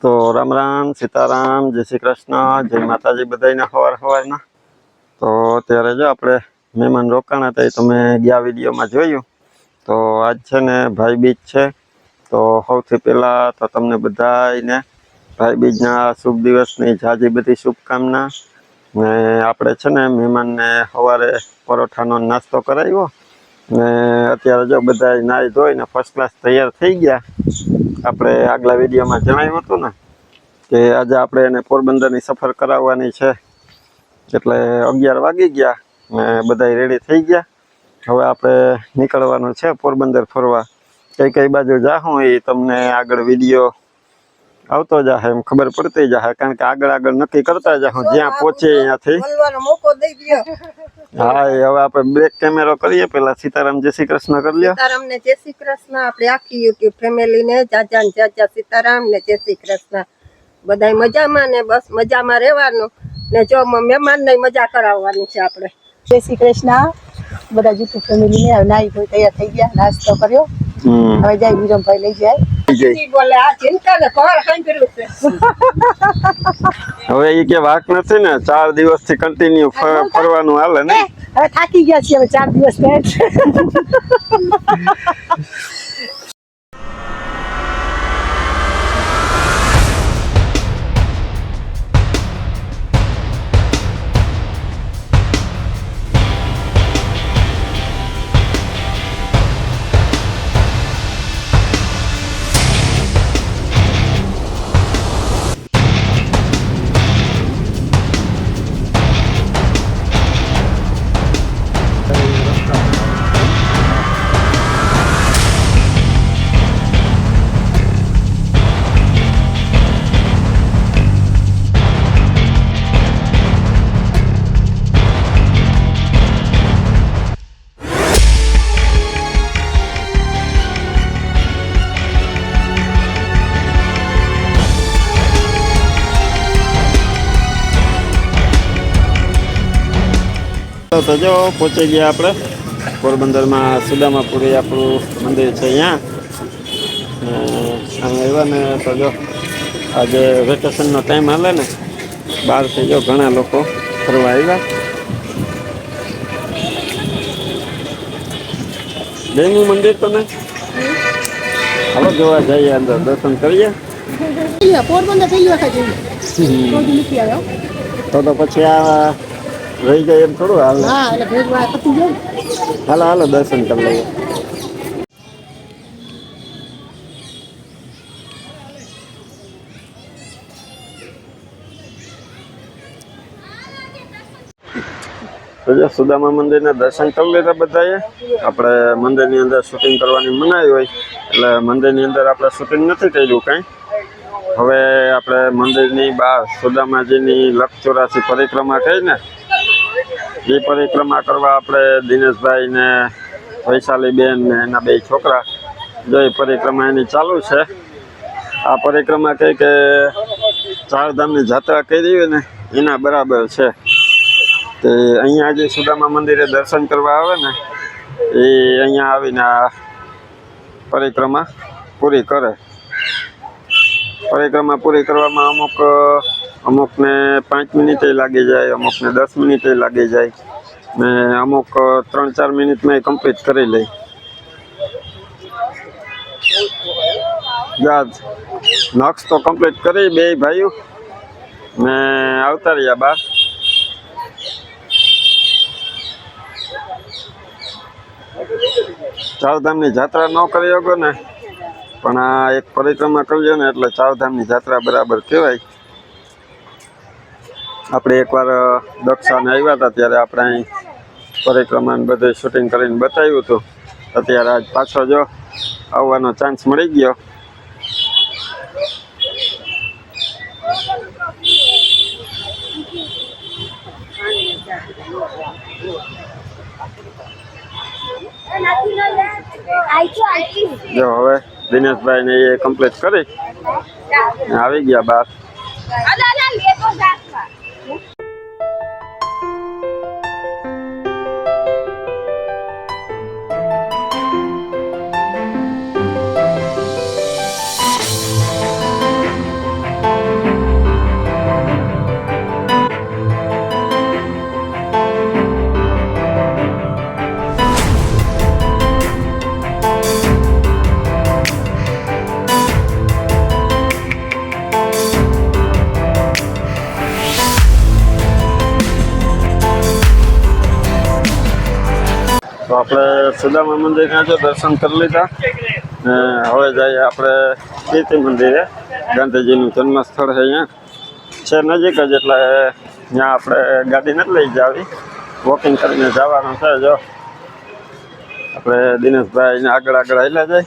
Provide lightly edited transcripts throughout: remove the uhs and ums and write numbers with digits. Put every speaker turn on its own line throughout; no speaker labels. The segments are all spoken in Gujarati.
તો રામ રામ સીતારામ જય શ્રી કૃષ્ણ જય માતાજી બધાને સવારના તો અત્યારે જો આપણે મહેમાન રોકાણા હતા તમે ગયા વિડીયોમાં જોયું તો આજ છે ને ભાઈ બીજ છે તો સૌથી પહેલાં તો તમને બધાને ભાઈ બીજના શુભ દિવસની જાજી બધી શુભકામના ને આપણે છે ને મહેમાનને સવારે પરોઠાનો નાસ્તો કરાવ્યો ને અત્યારે જો બધા નાહી ધોઈને ફર્સ્ટ ક્લાસ તૈયાર થઈ ગયા આપણે આગલા વિડીયોમાં જણાવ્યું હતું ને કે આજે આપણે એને પોરબંદરની સફર કરાવવાની છે એટલે 11 વાગી ગયા ને બધા રેડી થઈ ગયા હવે આપણે નીકળવાનું છે પોરબંદર ફરવા કઈ બાજુ જાહું એ તમને આગળ વિડીયો આવતો જાહે એમ ખબર પડતી જાહે કારણ કે આગળ નક્કી કરતા જાહું જ્યાં પહોંચે ત્યાંથી હા હવે આપણે બેક કેમેરો કરીએ પેલા સીતારામ જય શ્રી કૃષ્ણ કરી લ્યો
સીતારામ ને જય શ્રી કૃષ્ણ આપણે આખી યુટ્યુબ ફેમિલી ને જાજા સીતારામ ને જય શ્રી કૃષ્ણ બધાય મજામાં ને બસ મજામાં રહેવાનું ને જો મહેમાન ને મજા કરાવવાની છે આપણે
જય શ્રી કૃષ્ણ બધા યુટ્યુબ ફેમિલી ને નાઈ ધોઈ તૈયાર થઈ ગયા નાસ્તો કર્યો હવે જાય વિરમભાઈ લઈ જાય
બોલે આ ચિંતા ને કોર સાંભળ્યું છે
હવે એ કે વાક નથી ને 4 દિવસથી કન્ટિન્યુ ફરવાનું હાલે ને
હવે થાકી ગયા છીએ હવે 4 દિવસ પેટ
તો જો પહોંચી ગયા આપણે પોરબંદરમાં સુદામાપુરી આપણું મંદિર છે અહીંયા આવ્યા ને તો જો આજે વેકેશનનો ટાઈમ હાલે ને બહારથી જો ઘણા લોકો ફરવા આવ્યા જૈનું મંદિર તો ને હાલો જોવા જઈએ અંદર દર્શન કરીએ
પોરબંદર થઈ ગયો
તો પછી આ રહી જાય એમ થોડું હાલ હાલો દર્શન કરી લઈએ તો સુદામા મંદિરના દર્શન કરી લીધા બધાએ આપણે મંદિરની અંદર શૂટિંગ કરવાની મનાઈ હોય એટલે મંદિરની અંદર આપણે શૂટિંગ નથી કર્યું કાંઈ હવે આપણે મંદિરની બહાર સુદામાજીની 184 પરિક્રમા કરી ને એ પરિક્રમા કરવા આપણે દિનેશભાઈ ને વૈશાલીબેન ને એના 2 છોકરા જો એ પરિક્રમા એની ચાલુ છે આ પરિક્રમા કહે કે 4 ધામની જાત્રા કરી હોય ને એના બરાબર છે તે અહીંયા જે સુદામા મંદિરે દર્શન કરવા આવે ને એ અહીંયા આવીને આ પરિક્રમા પૂરી કરે પરિક્રમા પૂરી કરવામાં અમુકને 5 મિનિટે લાગી જાય અમુકને 10 મિનિટે લાગી જાય ને અમુક 3-4 મિનિટમાં કમ્પ્લીટ કરી લે નક્ષ તો કમ્પ્લીટ કરી 2 ભાઈઓ ને આવતા રહ્યા બહાર ચારધામની જાત્રા ન કરી શકો ને પણ આ એક પરિક્રમા કરજો ને એટલે ચારધામની જાત્રા બરાબર કહેવાય આપણે એકવાર દક્ષાને આવ્યા હતા ત્યારે આપણે અહીં પરિક્રમાને બધે શૂટિંગ કરીને બતાવ્યું હતું અત્યારે આજ પાછો જો આવવાનો ચાન્સ મળી ગયો જો હવે દિનેશભાઈ ને એ કમ્પ્લીટ કરી આવી ગયા બહાર તો આપણે સુદામા મંદિરના જો દર્શન કરી લીધા ને હવે જઈએ આપણે કીર્તિ મંદિરે. ગાંધીજીનું જન્મસ્થળ છે અહીંયા છે નજીક જ, એટલે ત્યાં આપણે ગાડી નથી લઈ જાવી, વોકિંગ કરીને જવાનું છે. જો આપણે દિનેશભાઈને આગળ હાલ્યા જાય,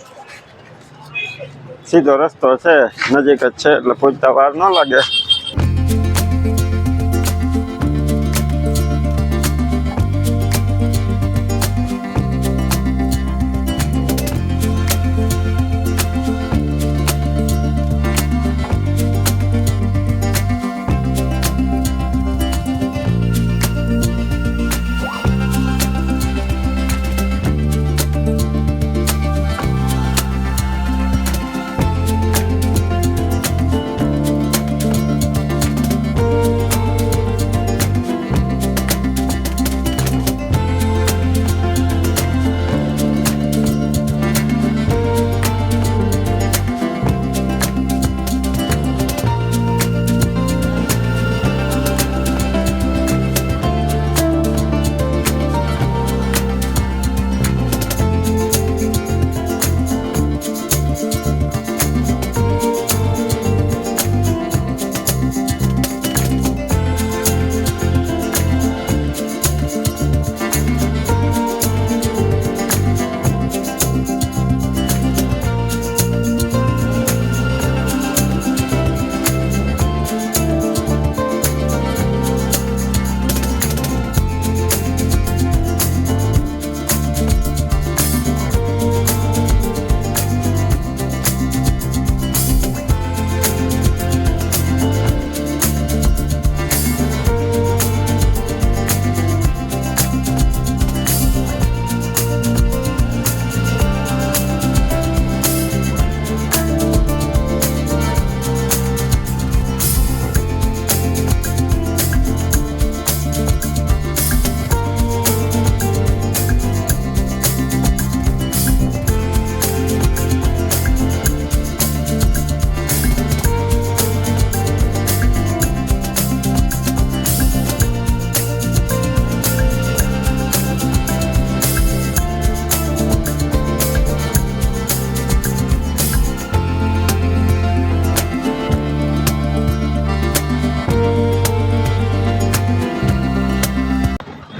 સીધો રસ્તો છે, નજીક જ છે, એટલે પહોંચતા વાર ન લાગે.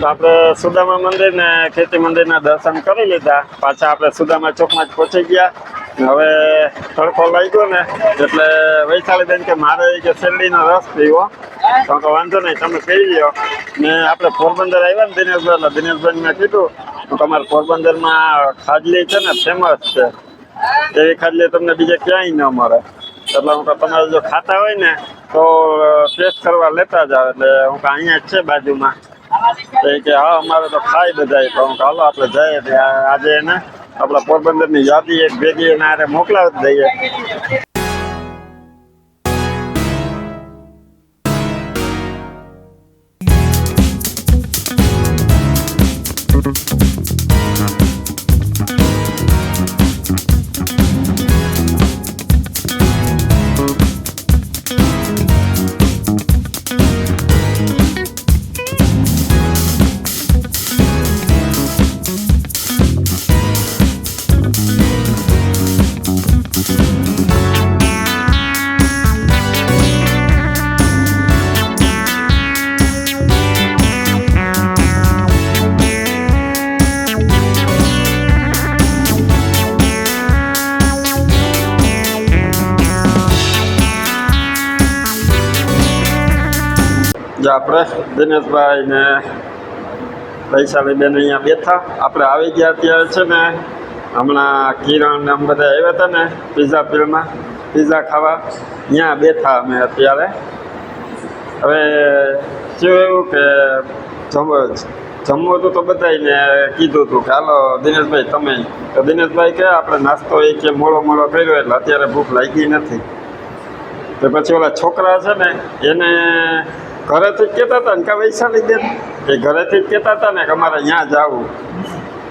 તો આપણે સુદામા મંદિર ને કીર્તિ મંદિરના દર્શન કરી લીધા. પાછા આપણે સુદામા ચોકમાં જ પહોંચી ગયા. હવે તડકો લાગ્યો ને એટલે વૈશાલીબેન કે મારે કે શેરડીનો રસ પીવો, તો વાંધો નહીં તમે પી લ્યો. ને આપણે પોરબંદર આવ્યા ને દિનેશભાઈ, એટલે દિનેશભાઈ મેં કીધું તો તમારે પોરબંદરમાં ખાજલી છે ને ફેમસ છે, એવી ખાજલી તમને બીજે ક્યાંય ન મળે. એટલે હું તમારે જો ખાતા હોય ને તો ટેસ્ટ કરવા લેતા જાવ. એટલે હું અહીંયા જ છે બાજુમાં. કે હા અમારે તો ખાઈ બધા. તો હું હાલો આપણે જઈએ. આજે એને આપણા પોરબંદરની યાદી એક ભેગી એને આરે મોકલાવી દઈએ. જે આપણે દિનેશભાઈ ને વૈશાલીબેન અહીંયા બેઠા. આપણે આવી ગયા ત્યારે છે ને હમણાં કિરણ ને બધા આવ્યા હતા ને પિઝા ફિલ્મમાં પિઝા ખાવા, ત્યાં બેઠા અમે અત્યારે. હવે શું એવું કે જમવું હતું તો બધાને કીધું હતું કે હાલો દિનેશભાઈ તમે. તો દિનેશભાઈ કે આપણે નાસ્તો એ કે મોડો કર્યો એટલે અત્યારે ભૂખ લાગી નથી. તો પછી ઓલા છોકરા છે ને એને ઘરેથી જ કહેતા હતા ને કે વૈશાલીબેન એ ઘરેથી જ કહેતા હતા ને કે અમારે ત્યાં જવું.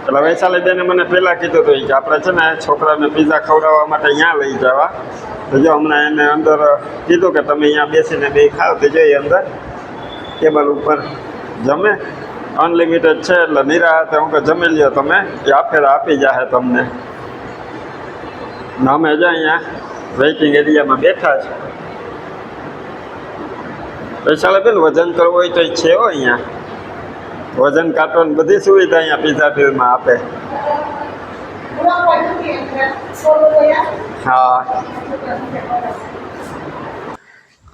એટલે વૈશાલીબેને મને પહેલાં કીધું હતું કે આપણે છે ને છોકરાને પિઝા ખવડાવવા માટે ત્યાં લઈ જવા. તો જો હમણાં એને અંદર કીધું કે તમે અહીંયા બેસીને બે ખાવ. તો જોઈએ અંદર ટેબલ ઉપર જમે અનલિમિટેડ છે એટલે નિરાતે હું કે જમી લ્યો તમે, એ આફેરા આપી જાહે તમને. ને અમે જ અહીંયા વેઇટિંગ એરિયામાં બેઠા છે. પૈસા બેન વજન કરવું હોય તો છે હો અહીંયા, વજન કાઢવાની બધી સુવિધા અહીંયા પીઝા ડીલમાં આપે. હા,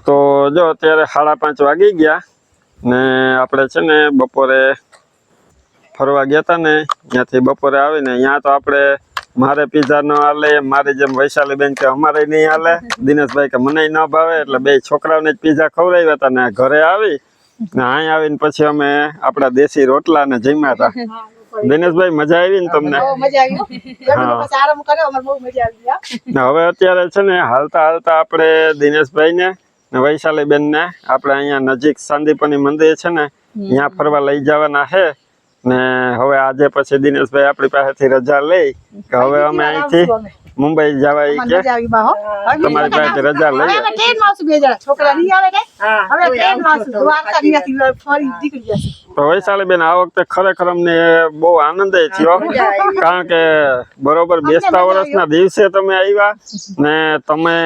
તો જો અત્યારે 5:30 વાગી ગયા ને આપણે છે ને બપોરે ફરવા ગયા હતા ને, ત્યાંથી બપોરે આવીને અહીંયા તો આપણે મારે પીઝા ન હાલે, મારી જેમ વૈશાલી બેન કે અમારે નહીં હાલે, દિનેશભાઈ કે મને ન ભાવે, એટલે બે છોકરાઓને જ પીઝા ખવડાવ્યા હતા ને ઘરે આવી ને અહીં આવીને પછી અમે આપણા દેશી રોટલા ને જમ્યા હતા. દિનેશભાઈ મજા આવી ને તમને?
આરામ કર્યો, અમારે બહુ મજા આવી.
હવે અત્યારે છે ને હાલતા હાલતા આપણે દિનેશભાઈ ને વૈશાલી બેન ને આપણે અહીંયા નજીક સાંદીપની મંદિર છે ને ત્યાં ફરવા લઈ જવાના છે. ને હવે આજે પછી દિનેશભાઈ આપણી પાસેથી રજા લઈ કે હવે અમે અહીંથી મુંબઈ જવા કે તમારી પાસે રજા લઈએ. તો વૈશાલી બેન આ વખતે ખરેખર અમને બહુ આનંદ થયો, કારણ કે બરોબર બેસતા વર્ષના દિવસે તમે આવ્યા ને તમે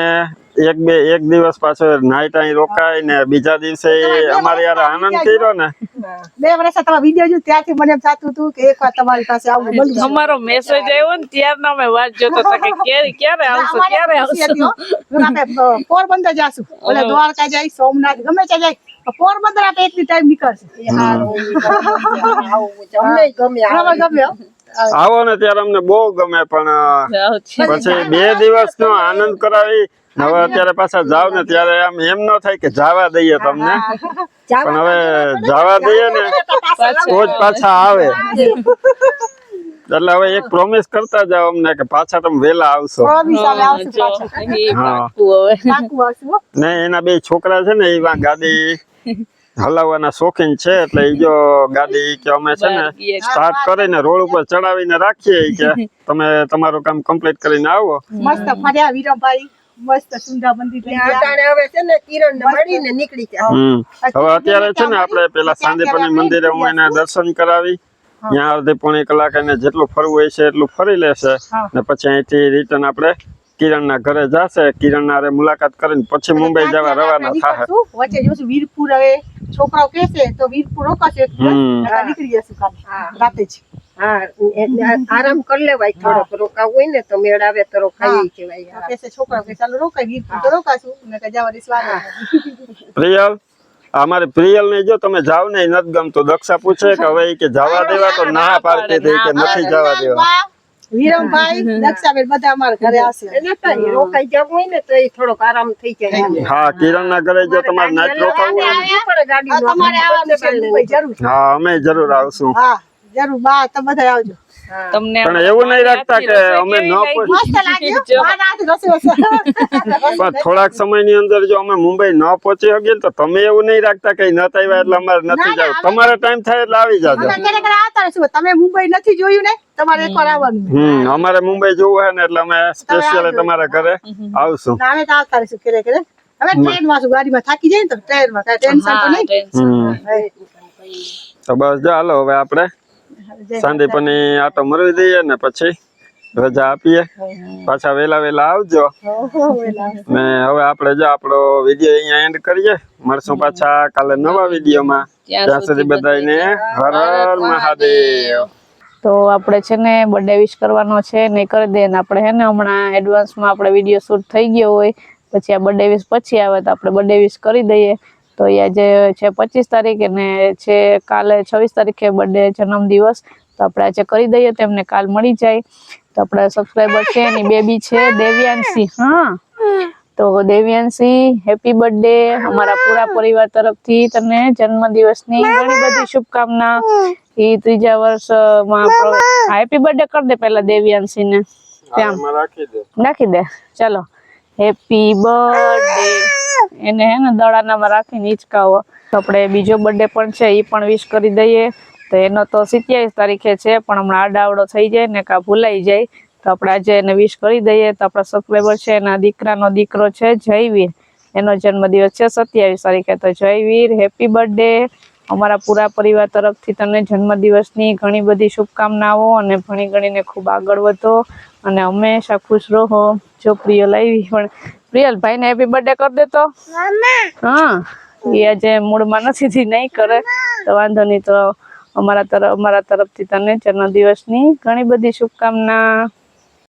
એક દિવસ પાછો નાઈટ અહીં રોકાય ને બીજા દિવસે અમારે યાર આનંદ કર્યો ને.
2 વર્ષ તમારા વિડીયો જોયું ત્યાંથી મને એમ થતું હતું કે એકવાર તમારી પાસે આવું મળ્યું.
તમારો મેસેજ આવ્યો ને ત્યારના અમે વાત જોતો હતા કે ક્યારે આવશો ક્યારે આવશો.
આપણે પોરબંદર જાશું, ઓલે દ્વારકા જાય, સોમનાથ ગમે ત્યાં જાય, પોરબંદર આપણે એટલી ટાઈમ નીકળશે. ગમે
આવો ને ત્યારે અમને બહુ ગમે, પણ પછી 2 દિવસનો આનંદ કરાવી હવે અત્યારે પાછા જાવ ને ત્યારે આમ એમ ન થાય કે જવા દઈએ તમને, પણ હવે જવા દઈએ ને તો જ પાછા આવે. એટલે હવે એક પ્રોમિસ કરતા જાવ અમને કે પાછા તમે વેલા આવશો. ને એના 2 છોકરા છે ને એ ગાડી હલાવવાના શોખીન છે, એટલે એ જો ગાડી કે અમે છે ને સ્ટાર્ટ કરીને રોડ ઉપર ચડાવીને રાખીએ કે તમે તમારું કામ કમ્પ્લીટ કરીને આવો.
મસ્ત ફર્યા વિરમભાઈ, મસ્ત સુંદર મંદિર થઈ ગયા.
હવે છે ને કિરણ ને મળીને નીકળી જાય.
હવે અત્યારે છે ને આપણે પેલા સાંદીપની મંદિરે હું એને દર્શન કરાવી, ત્યાં અડધી પોણી કલાક એને જેટલું ફરવું હોય છે એટલું ફરી લેશે ને પછી અહીંથી રિટર્ન આપણે કિરણના ઘરે જશે. કિરણના હારે મુલાકાત કરીને પછી મુંબઈ જવા રવાના થાય.
વચ્ચે જોશું વીરપુર, હવે છોકરાઓ કહેશે તો વીરપુર રોકાશે, નીકળી જશું રાતે જ.
આરામ કરી લેવાય, થોડોક રોકાવું હોય ને તો મેળ આવે તો રોકાય કહેવાય.
કહેશે છોકરાઓ કે ચાલો રોકાય, વીરપુર તો રોકાશું ને જવાની સ્વાગત.
પ્રિયલ, અમારે પ્રિયલ ને જો તમે જાવ ને નથી ગમતું, દક્ષા પૂછે કે હવે કે જવા દેવા તો ના પાડતી હતી કે નથી જવા દેવા.
વિરમભાઈ, દક્ષાબેન બધા અમારા ઘરે આવશે.
રોકાઈ જવું હોય ને તો એ થોડોક આરામ થઈ જાય.
હા, કિરણના ઘરે જો તમારે નાઈટ રોકાવું હોય
તમારે આવવાનું છે મુંબઈ જરૂર.
હા, અમે જરૂર આવશું.
હા જરૂર, બા તમે બધા આવજો.
તમને
પણ એવું નહીં રાખતા કે અમે ન
મસ્ત લાગ્યું. બા રાત રસોઈ
પણ થોડાક સમયની અંદર જો અમે મુંબઈ ન પહોંચી શકીએ તો તમે એવું નહીં રાખતા કે નત આવ્યા એટલે અમારે નથી જવું. તમારે ટાઈમ થાય એટલે આવી જાજો.
તમે મુંબઈ નથી જોયું ને, તમારે એકવાર આવવાનું.
અમારે મુંબઈ જોવું હે ને એટલે અમે સ્પેશિયલી તમારા ઘરે આવશું.
અમે તો આવતા રહીશું ક્યારે ક્યારે. હવે ટ્રેન માં છું, ગાડીમાં થાકી જાય ને તો ટ્રેન માં કઈ ટેન્શન તો નહીં.
તો બસ જો હાલો હવે આપણે સાંદીપની આટો મરવી દઈએ ને પછી રજા આપીએ. પાછા વેલા આવજો. ને હવે આપણે જો આપણો વિડીયો અહીંયા એન્ડ કરીએ. મળશું પાછા કાલે નવા વિડીયોમાં. ત્યાં સુધી બધાને હર હર મહાદેવ.
તો આપણે છે ને બર્થડે વિશ કરવાનો છે ને કરી દે ને આપણે હે ને હમણાં એડવાન્સમાં આપણે વિડીયો શૂટ થઈ ગયો હોય, પછી આ બર્થડે વિશ પછી આવે તો આપણે બર્થડે વિશ કરી દઈએ. તો એ આજે છે 25 તારીખે ને છે કાલે 26 તારીખે બર્થડે જન્મદિવસ, તો આપણે આજે કરી દઈએ તો એમને કાલ મળી જાય. તો આપણા સબસ્ક્રાઈબર છે એની બેબી છે દેવ્યાંશી. હા, તો દેવ્યાંશી હેપી બર્થડે અમારા પૂરા પરિવાર તરફથી તને જન્મદિવસની ઘણી બધી શુભકામના. એ 3જા વર્ષમાં હેપી બર્થડે કરી દે પેલા દેવ્યાંશી ને ત્યાં રાખી દે. ચાલો હેપી બર્થડે એને હે ને દડાનામાં રાખીને હિંચકાવો. તો આપણે બીજો બર્થડે પણ છે એ પણ વિશ કરી દઈએ. તો એનો તો 27 તારીખે છે, પણ હમણાં આડાવડો થઈ જાય ને કા ભૂલાઈ જાય, તો આપણે આજે એને વિશ કરી દઈએ. તો આપણા સબસ્ક્રાઈબર છે એના દીકરાનો દીકરો છે જયવીર, એનો જન્મદિવસ છે 27 તારીખે. તો જયવીર હેપી બર્થડે, અમારા પૂરા પરિવાર તરફથી તને જન્મદિવસની ઘણી બધી શુભકામનાઓ અને ભણી ગણીને ખૂબ આગળ વધો અને હંમેશા ખુશ રહો. જો પ્રિયલ આવી પણ પ્રિયલ ભાઈને હેપી બર્થડે કરી દેતો. હા એ આજે મૂડમાં નથી નહીં કરે તો વાંધો નહીં. તો અમારા તરફથી તને જન્મદિવસની ઘણી બધી શુભકામના.